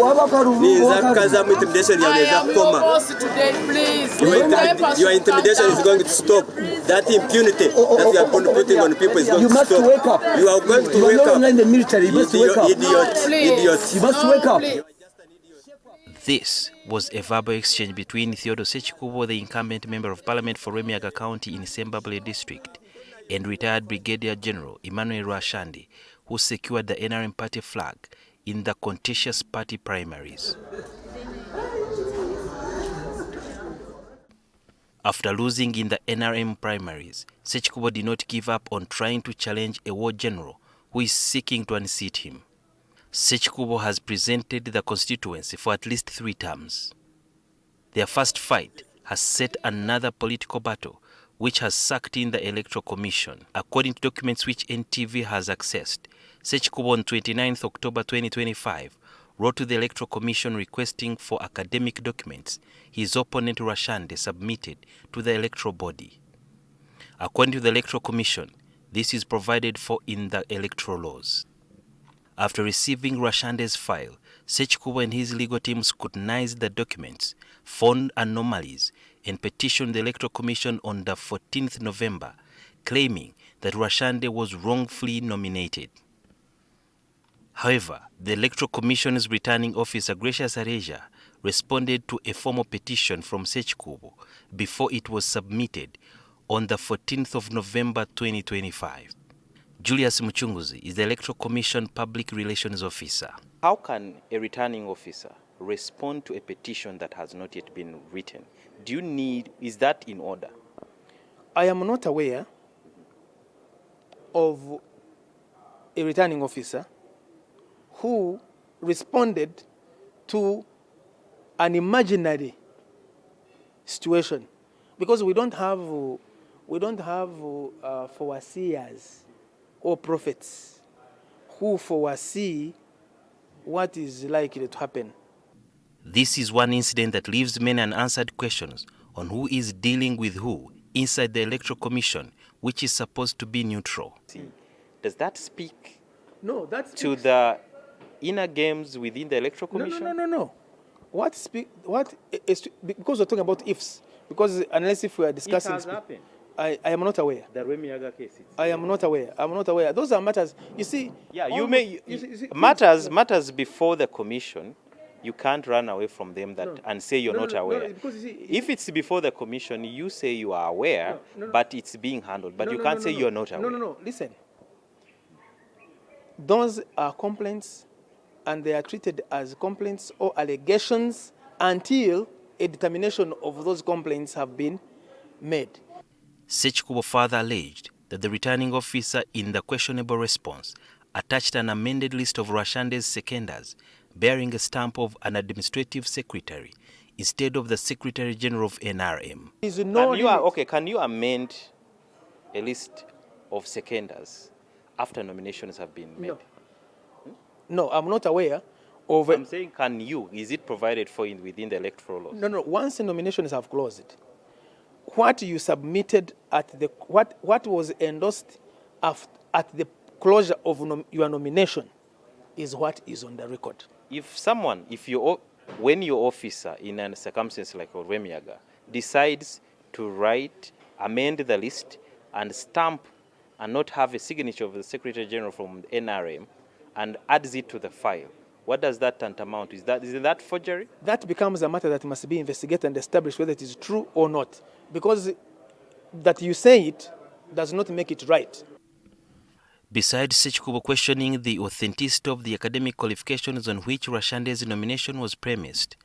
Your intimidation is going to stop. That impunity that you are putting on people is going to stop. Wake up. You are going to wake up. In the military, you must wake up. Idiot. You must wake up. This was a verbal exchange between Theodore Ssekiubo, the incumbent member of parliament for Lwemiyaga County in Sembabule district, and retired Brigadier General Emmanuel Rwashande, who secured the NRM party flag in the contentious party primaries. After losing in the NRM primaries, Ssekiubo did not give up on trying to challenge a war general who is seeking to unseat him. Ssekiubo has presented the constituency for at least 3 terms. Their first fight has set another political battle which has sucked in the Electoral Commission. According to documents which NTV has accessed, Ssekiubo on 29 October 2025 wrote to the Electoral Commission requesting for academic documents his opponent Rwashande submitted to the electoral body. According to the Electoral Commission, this is provided for in the electoral laws. After receiving Rwashande's file, Ssekiubo and his legal team scrutinized the documents, found anomalies, and petitioned the Electoral Commission on the 14th November, claiming that Rwashande was wrongfully nominated. However, the Electoral Commission's returning officer, Gracious Areja, responded to a formal petition from Ssekiubo before it was submitted on the 14th of November 2025. Julius Muchunguzi is the Electoral Commission Public Relations Officer. How can a returning officer respond to a petition that has not yet been written? Is that in order? I am not aware of a returning officer who responded to an imaginary situation, because we don't have foreseers or prophets who foresee what is likely to happen. This is one incident that leaves many unanswered questions on who is dealing with who inside the Electoral Commission, which is supposed to be neutral. Does that speak to the inner games within the Electoral Commission? No. Because we're talking about ifs. Because unless if we are discussing... It has happened. I am not aware. The Lwemiyaga case. I am not aware. I'm not aware. Those are matters. You see... Yeah, matters before the commission, you can't run away from them and say you're not aware. Because you see, if it's before the commission, you say you are aware, but it's being handled. But you can't say you're not aware. No. Listen. Those are complaints, and they are treated as complaints or allegations until a determination of those complaints have been made. Ssekiubo further alleged that the returning officer in the questionable response attached an amended list of Rwashande's seconders bearing a stamp of an administrative secretary instead of the Secretary General of NRM. Can you amend a list of seconders after nominations have been made? No, I'm not aware of... I'm saying, can you? Is it provided for within the electoral laws? No. Once the nominations have closed, what you submitted what was endorsed at the closure of your nomination is what is on the record. When your officer in a circumstance like Lwemiyaga decides to amend the list and stamp and not have a signature of the Secretary General from NRM and adds it to the file, what does that tantamount to? Is that forgery? That becomes a matter that must be investigated and established whether it is true or not. Because that you say it does not make it right. Besides Ssekiubo questioning the authenticity of the academic qualifications on which Rwashande's nomination was premised,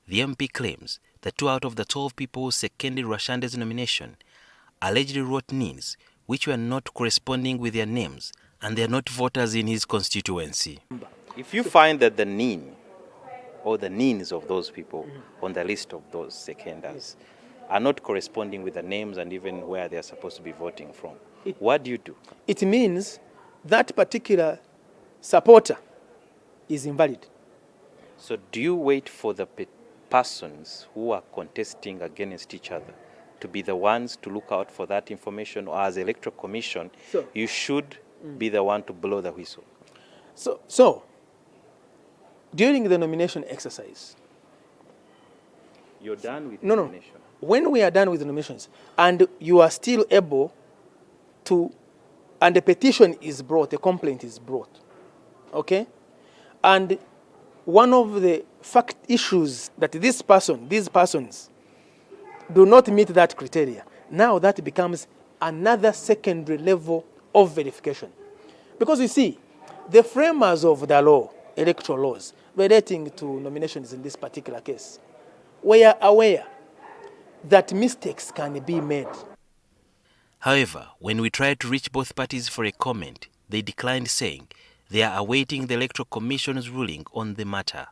the MP claims that 2 out of the 12 people who seconded Rwashande's nomination allegedly wrote names which were not corresponding with their names, and they are not voters in his constituency. If you find that the NIN or the NINs of those people on the list of those seconders are not corresponding with the names and even where they are supposed to be voting from, what do you do? It means that particular supporter is invalid. So do you wait for the persons who are contesting against each other to be the ones to look out for that information, or as Electoral Commission, you should be the one to blow the whistle? So during the nomination exercise. You're done with No. When we are done with the nominations and you are still able to, and a petition is brought, a complaint is brought, okay? And one of the fact issues that these persons do not meet that criteria, now that becomes another secondary level of verification. Because you see, the framers of the law, electoral laws, relating to nominations in this particular case, were aware that mistakes can be made. However, when we tried to reach both parties for a comment, they declined, saying they are awaiting the Electoral Commission's ruling on the matter.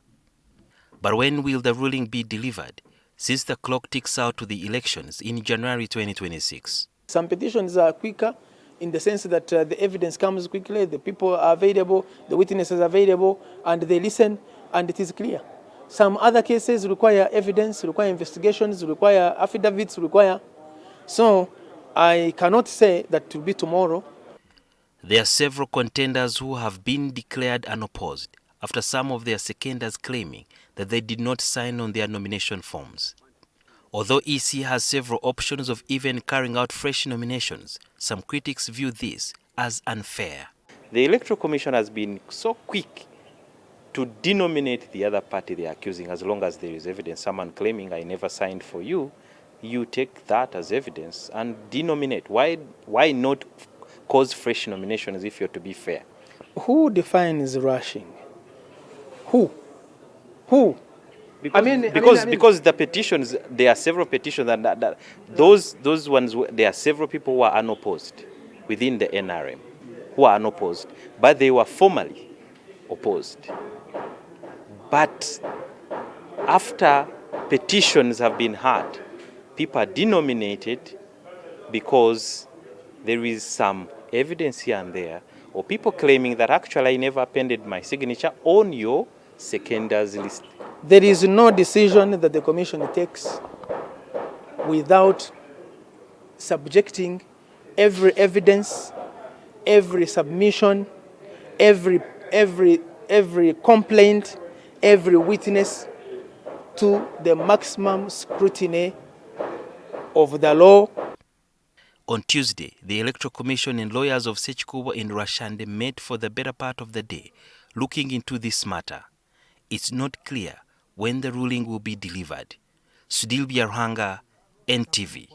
But when will the ruling be delivered, since the clock ticks out to the elections in January 2026? Some petitions are quicker in the sense that the evidence comes quickly, the people are available, the witnesses are available, and they listen, and it is clear. Some other cases require evidence, require investigations, require affidavits, So I cannot say that it will be tomorrow. There are several contenders who have been declared unopposed after some of their seconders claiming that they did not sign on their nomination forms. Although EC has several options of even carrying out fresh nominations, some critics view this as unfair. The Electoral Commission has been so quick to denominate the other party they are accusing as long as there is evidence. Someone claiming, I never signed for you, you take that as evidence and denominate. Why not cause fresh nominations if you're to be fair? Who defines rushing? Who? Because the petitions, there are several petitions that those ones, there are several people who are unopposed within the NRM who are unopposed, but they were formally opposed. But after petitions have been heard, people are denominated because there is some evidence here and there, or people claiming that actually I never appended my signature on your seconders list. There is no decision that the Commission takes without subjecting every evidence, every submission, every complaint, every witness to the maximum scrutiny of the law. On Tuesday, the Electoral Commission and lawyers of Ssekiubo and Rwashande met for the better part of the day, looking into this matter. It's not clear when the ruling will be delivered. Sudhir Byaruhanga, NTV.